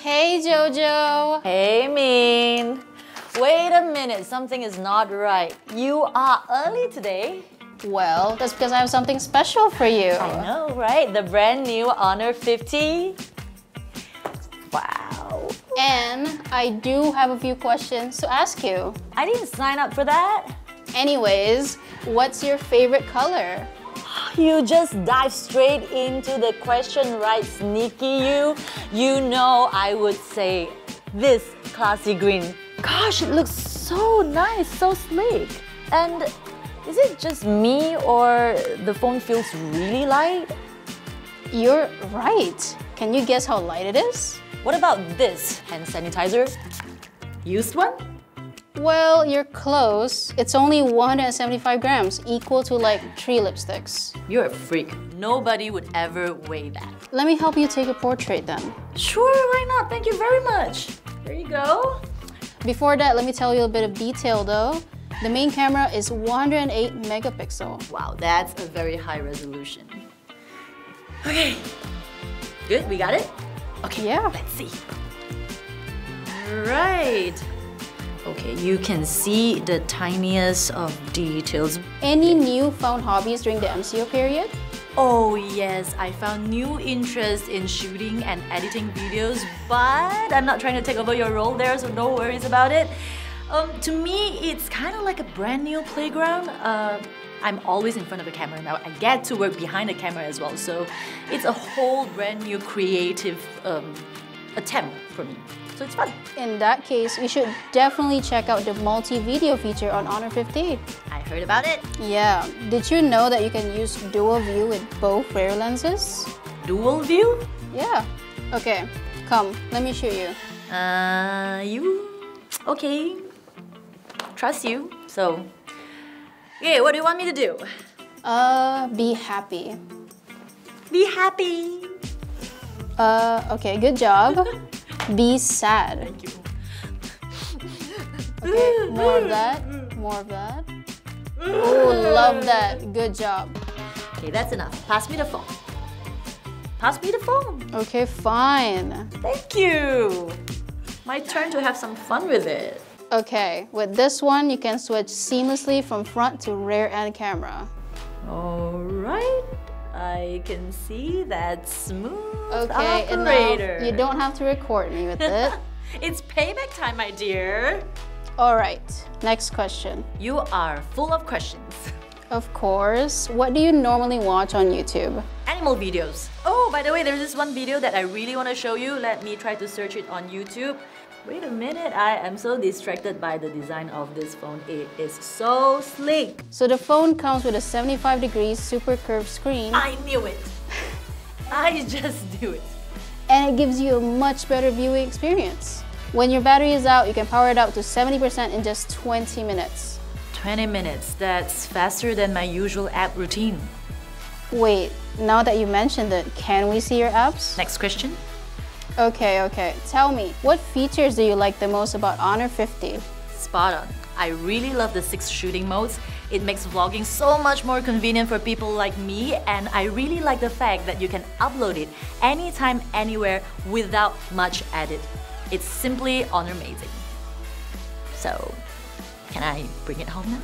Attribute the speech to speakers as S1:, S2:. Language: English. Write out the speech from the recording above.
S1: Hey Jojo!
S2: Hey Min! Wait a minute, something is not right. You are early today.
S1: Well, that's because I have something special for you.
S2: I know, right? The brand new Honor 50. Wow.
S1: And I do have a few questions to ask you.
S2: I didn't sign up for that.
S1: Anyways, what's your favorite color?
S2: You just dive straight into the question, right, sneaky you? You know I would say this classy green. Gosh, it looks so nice, so sleek. And is it just me or the phone feels really light?
S1: You're right. Can you guess how light it is?
S2: What about this hand sanitizer? Used one?
S1: Well, you're close. It's only 175 grams, equal to like 3 lipsticks.
S2: You're a freak. Nobody would ever weigh that.
S1: Let me help you take a portrait then.
S2: Sure, why not? Thank you very much. Here you go.
S1: Before that, let me tell you a bit of detail though. The main camera is 108 megapixel.
S2: Wow, that's a very high resolution. Okay. Good, we got it? Okay,
S1: Yeah.
S2: let's see. Right. Okay, you can see the tiniest of details.
S1: Any newfound hobbies during the MCO period?
S2: Oh yes, I found new interest in shooting and editing videos, but I'm not trying to take over your role there, so no worries about it. To me, it's kind of like a brand new playground. I'm always in front of the camera now. I get to work behind the camera as well, so it's a whole brand new creative attempt for me. So it's fun.
S1: In that case, you should definitely check out the multi-video feature on Honor 50.
S2: I heard about it.
S1: Yeah, did you know that you can use dual view with both rear lenses?
S2: Dual view?
S1: Yeah. Okay, come, let me show you.
S2: You? Okay. Trust you. So, okay, what do you want me to do?
S1: Be happy.
S2: Be happy.
S1: Okay, good job. Be sad.
S2: Thank you.
S1: Okay, more of that, more of that. Oh, love that, good job.
S2: Okay, that's enough. Pass me the phone. Pass me the phone.
S1: Okay, fine.
S2: Thank you. My turn to have some fun with it.
S1: Okay, with this one, you can switch seamlessly from front to rear end camera.
S2: Alright. I can see that smooth
S1: Okay,
S2: operator.
S1: enough. You don't have to record me with it.
S2: It's payback time, my dear.
S1: Alright, next question.
S2: You are full of questions.
S1: Of course. What do you normally watch on YouTube?
S2: Animal videos. Oh, by the way, there's this one video that I really want to show you. Let me try to search it on YouTube. Wait a minute, I am so distracted by the design of this phone. It is so sleek.
S1: So the phone comes with a 75 degrees super curved screen.
S2: I knew it. I just knew it.
S1: And it gives you a much better viewing experience. When your battery is out, you can power it up to 70% in just 20 minutes.
S2: 20 minutes, that's faster than my usual app routine.
S1: Wait, now that you mentioned it, can we see your apps?
S2: Next question.
S1: Okay. Tell me, what features do you like the most about Honor 50?
S2: Spot on. I really love the 6 shooting modes. It makes vlogging so much more convenient for people like me, and I really like the fact that you can upload it anytime, anywhere without much edit. It's simply Honor amazing. So, can I bring it home now?